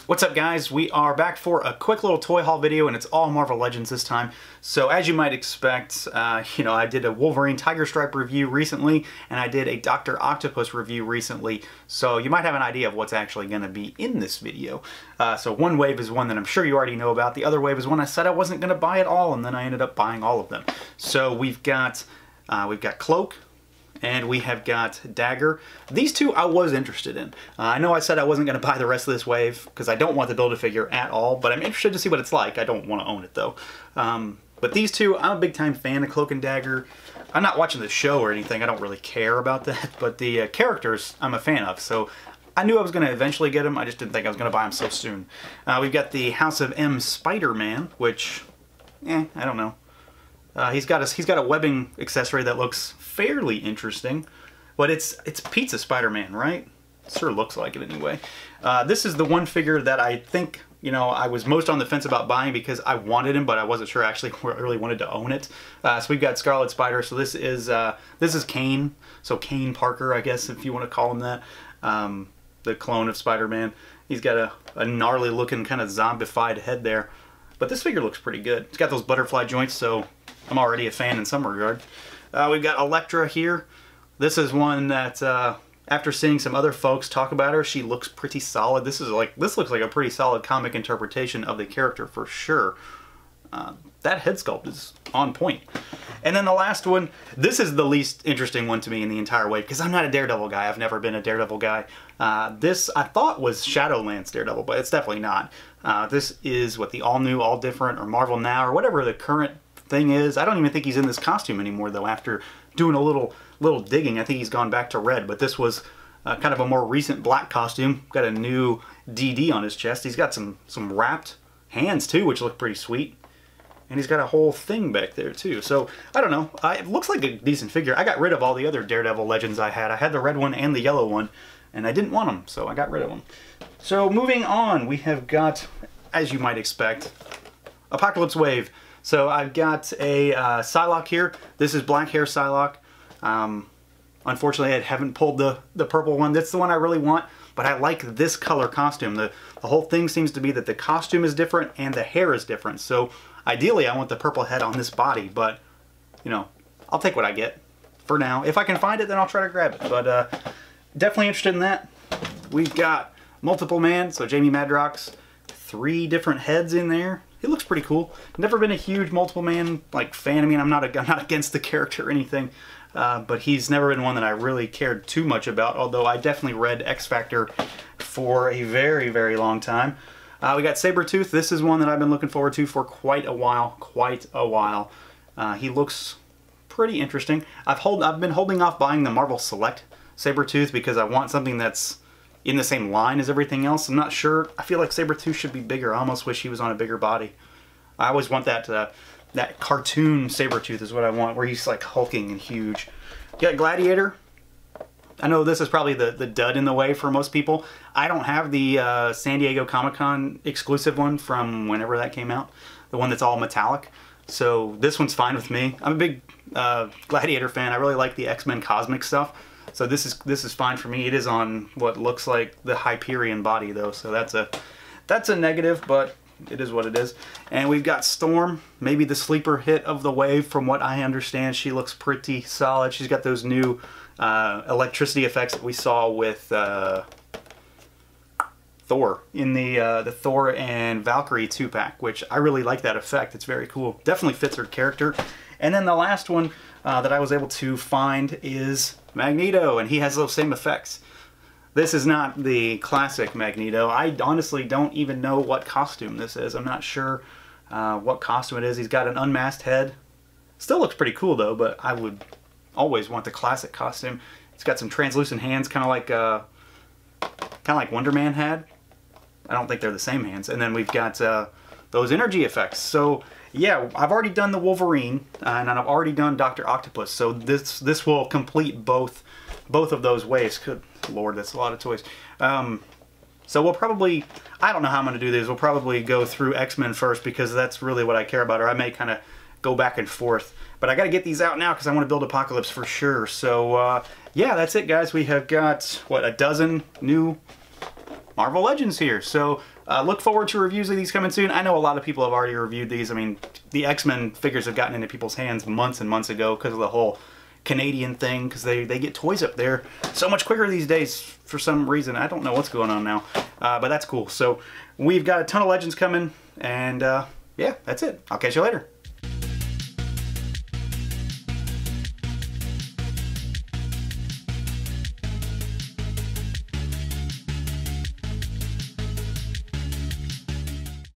What's up, guys? We are back for a quick little toy haul video, and it's all Marvel Legends this time. So as you might expect, I did a Wolverine Tiger Stripe review recently, and I did a Dr. Octopus review recently, so you might have an idea of what's actually going to be in this video. So one wave is one that I'm sure you already know about. The other wave is one I said I wasn't going to buy at all, and then I ended up buying all of them. So we've got Cloak, and we have got Dagger. These two I was interested in. I know I said I wasn't going to buy the rest of this wave because I don't want the Build-A-Figure at all, but I'm interested to see what it's like. I don't want to own it though. But these two, I'm a big time fan of Cloak and Dagger. I'm not watching the show or anything, I don't really care about that, but the characters I'm a fan of, so I knew I was going to eventually get them, I just didn't think I was going to buy them so soon. We've got the House of M SpiderMan, which, I don't know. He's got a webbing accessory that looks fairly interesting, but it's Pizza Spider-Man, right? It sure looks like it anyway. This is the one figure that I think, I was most on the fence about buying because I wanted him, but I wasn't sure I actually really wanted to own it. So we've got Scarlet Spider. So this is Kane. So Kane Parker, I guess, if you want to call him that. The clone of Spider-Man. He's got a gnarly looking kind of zombified head there. But this figure looks pretty good. It's got those butterfly joints, so I'm already a fan in some regard. We've got Elektra here. This is one that, after seeing some other folks talk about her, she looks pretty solid. This looks like a pretty solid comic interpretation of the character for sure. That head sculpt is on point. And then the last one, this is the least interesting one to me in the entire wave, because I'm not a Daredevil guy. I've never been a Daredevil guy. This I thought was Shadowlands Daredevil, but it's definitely not. This is what the all new, all different, or Marvel Now, or whatever the current thing is. I don't even think he's in this costume anymore, though, after doing a little digging. I think he's gone back to red, but this was kind of a more recent black costume. Got a new DD on his chest. He's got some wrapped hands, too, which look pretty sweet. And he's got a whole thing back there, too. So, I don't know. It looks like a decent figure. I got rid of all the other Daredevil Legends I had. I had the red one and the yellow one, and I didn't want them, so I got rid of them. So, moving on, we have got, as you might expect, Apocalypse Wave. So, I've got a Psylocke here. This is Black Hair Psylocke. Unfortunately, I haven't pulled the purple one. That's the one I really want, but I like this color costume. The whole thing seems to be that the costume is different and the hair is different. So, ideally, I want the purple head on this body, but, I'll take what I get for now. If I can find it, then I'll try to grab it. But definitely interested in that. We've got Multiple Man, so Jamie Madrox, 3 different heads in there. He looks pretty cool. Never been a huge Multiple Man fan. I mean, I'm not against the character or anything, but he's never been one that I really cared too much about, although I definitely read X Factor for a very, very long time. We got Sabretooth. This is one that I've been looking forward to for quite a while. He looks pretty interesting. I've been holding off buying the Marvel Select Sabretooth because I want something that's in the same line as everything else. I'm not sure. I feel like Sabretooth should be bigger. I almost wish he was on a bigger body. I always want that cartoon Sabretooth is what I want, where he's like hulking and huge. You got Gladiator. I know this is probably the dud in the way for most people. I don't have the San Diego Comic-Con exclusive one from whenever that came out. The one that's all metallic. So this one's fine with me. I'm a big Gladiator fan. I really like the X-Men Cosmic stuff. So this is fine for me. It is on what looks like the Hyperion body though. So that's a negative, but it is what it is. And we've got Storm, maybe the sleeper hit of the wave from what I understand. She looks pretty solid. She's got those new electricity effects that we saw with Thor in the Thor and Valkyrie 2-pack, which I really like that effect. It's very cool. Definitely fits her character. And then the last one that I was able to find is Magneto, and he has those same effects. This is not the classic Magneto. I honestly don't even know what costume this is. I'm not sure what costume it is. He's got an unmasked head. Still looks pretty cool though, but I would always want the classic costume. It's got some translucent hands, kind of like Wonder Man had. I don't think they're the same hands. And then we've got those energy effects. So yeah, I've already done the Wolverine, and I've already done Dr. Octopus. So this will complete both of those waves. Good Lord, that's a lot of toys. So we'll probably, I don't know how I'm going to do this. We'll probably go through X-Men first because that's really what I care about. Or I may kind of go back and forth. But I got to get these out now because I want to build Apocalypse for sure. So yeah, that's it, guys. We have got, what, a dozen new Marvel Legends here. So look forward to reviews of these coming soon. I know a lot of people have already reviewed these. I mean, the X-Men figures have gotten into people's hands months and months ago because of the whole Canadian thing, because they get toys up there so much quicker these days for some reason. I don't know what's going on now, but that's cool. So we've got a ton of Legends coming, and yeah, that's it. I'll catch you later.